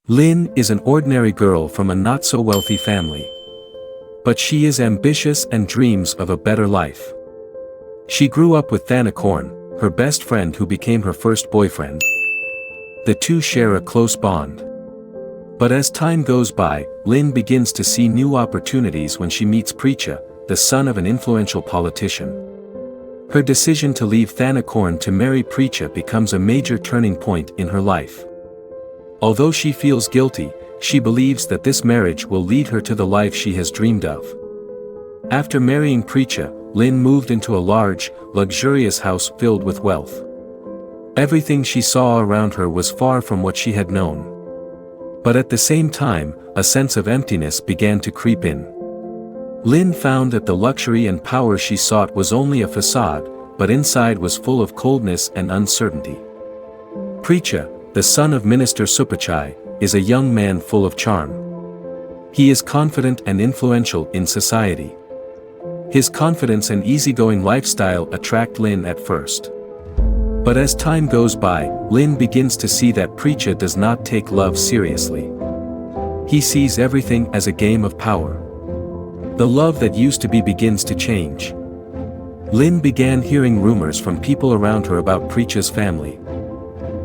Lynn is an ordinary girl from a not-so-wealthy family. But she is ambitious and dreams of a better life. She grew up with Thanakorn, her best friend who became her first boyfriend. The two share a close bond. But as time goes by, Lynn begins to see new opportunities when she meets Preacha, the son of an influential politician. Her decision to leave Thanakorn to marry Preacha becomes a major turning point in her life. Although she feels guilty, she believes that this marriage will lead her to the life she has dreamed of. After marrying Preacha, Lynn moved into a large, luxurious house filled with wealth. Everything she saw around her was far from what she had known. But at the same time, a sense of emptiness began to creep in. Lynn found that the luxury and power she sought was only a facade, but inside was full of coldness and uncertainty. Preacha, the son of Minister Supachai, is a young man full of charm. He is confident and influential in society. His confidence and easygoing lifestyle attract Lynn at first. But as time goes by, Lynn begins to see that Preacha does not take love seriously. He sees everything as a game of power. The love that used to be begins to change. Lynn began hearing rumors from people around her about Preacha's family.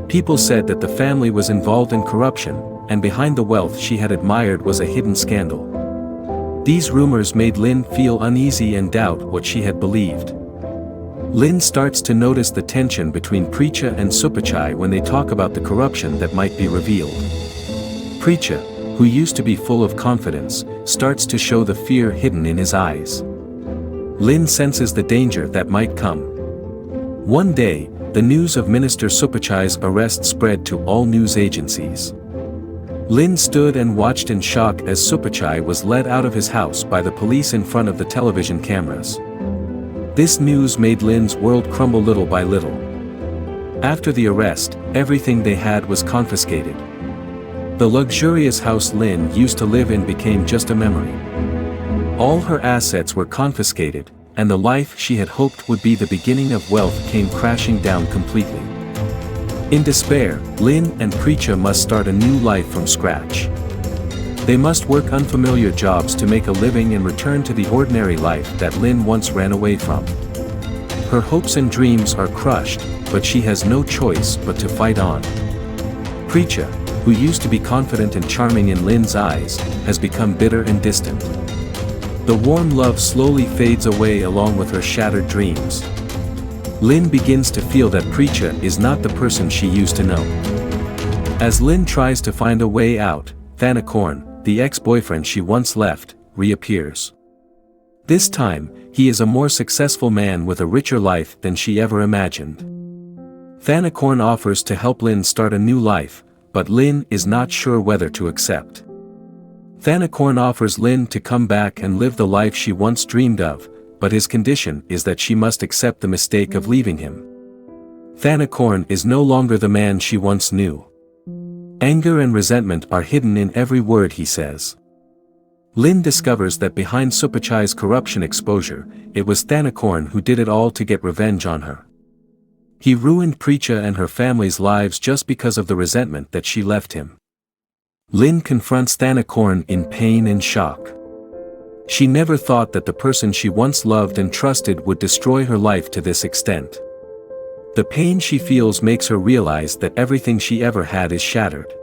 People said that the family was involved in corruption, and behind the wealth she had admired was a hidden scandal. These rumors made Lynn feel uneasy and doubt what she had believed. Lynn starts to notice the tension between Preacha and Supachai when they talk about the corruption that might be revealed. Preacha, who used to be full of confidence, starts to show the fear hidden in his eyes. Lynn senses the danger that might come. One day, the news of Minister Supachai's arrest spread to all news agencies. Lynn stood and watched in shock as Supachai was led out of his house by the police in front of the television cameras. This news made Lynn's world crumble little by little. After the arrest, everything they had was confiscated. The luxurious house Lynn used to live in became just a memory. All her assets were confiscated, and the life she had hoped would be the beginning of wealth came crashing down completely. In despair, Lynn and Preacha must start a new life from scratch. They must work unfamiliar jobs to make a living and return to the ordinary life that Lynn once ran away from. Her hopes and dreams are crushed, but she has no choice but to fight on. Preacha, who used to be confident and charming in Lynn's eyes, has become bitter and distant. The warm love slowly fades away along with her shattered dreams. Lynn begins to feel that Preacha is not the person she used to know. As Lynn tries to find a way out, Thanakorn, the ex-boyfriend she once left, reappears. This time, he is a more successful man with a richer life than she ever imagined. Thanakorn offers to help Lynn start a new life, but Lynn is not sure whether to accept. Thanakorn offers Lynn to come back and live the life she once dreamed of, but his condition is that she must accept the mistake of leaving him. Thanakorn is no longer the man she once knew. Anger and resentment are hidden in every word he says. Lynn discovers that behind Supachai's corruption exposure, it was Thanakorn who did it all to get revenge on her. He ruined Preacha and her family's lives just because of the resentment that she left him. Lynn confronts Thanakorn in pain and shock. She never thought that the person she once loved and trusted would destroy her life to this extent. The pain she feels makes her realize that everything she ever had is shattered.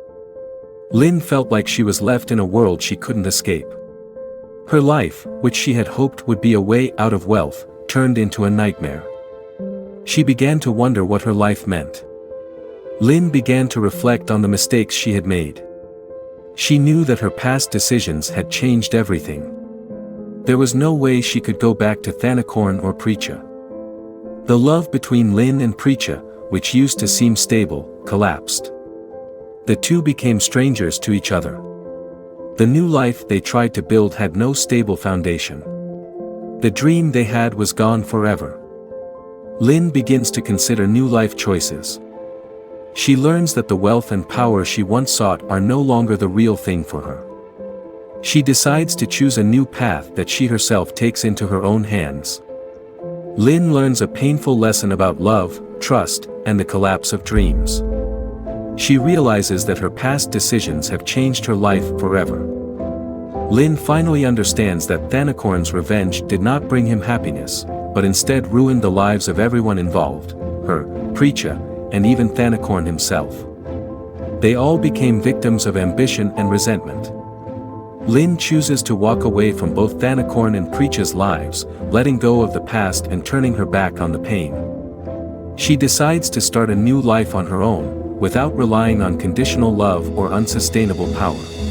Lynn felt like she was left in a world she couldn't escape. Her life, which she had hoped would be a way out of wealth, turned into a nightmare. She began to wonder what her life meant. Lynn began to reflect on the mistakes she had made. She knew that her past decisions had changed everything. There was no way she could go back to Thanakorn or Preacha. The love between Lynn and Preacha, which used to seem stable, collapsed. The two became strangers to each other. The new life they tried to build had no stable foundation. The dream they had was gone forever. Lynn begins to consider new life choices. She learns that the wealth and power she once sought are no longer the real thing for her. She decides to choose a new path that she herself takes into her own hands. Lynn learns a painful lesson about love, trust, and the collapse of dreams. She realizes that her past decisions have changed her life forever. Lin finally understands that Thanakorn's revenge did not bring him happiness, but instead ruined the lives of everyone involved, her, Preacher, and even Thanakorn himself. They all became victims of ambition and resentment. Lin chooses to walk away from both Thanakorn and Preacher's lives, letting go of the past and turning her back on the pain. She decides to start a new life on her own, without relying on conditional love or unsustainable power.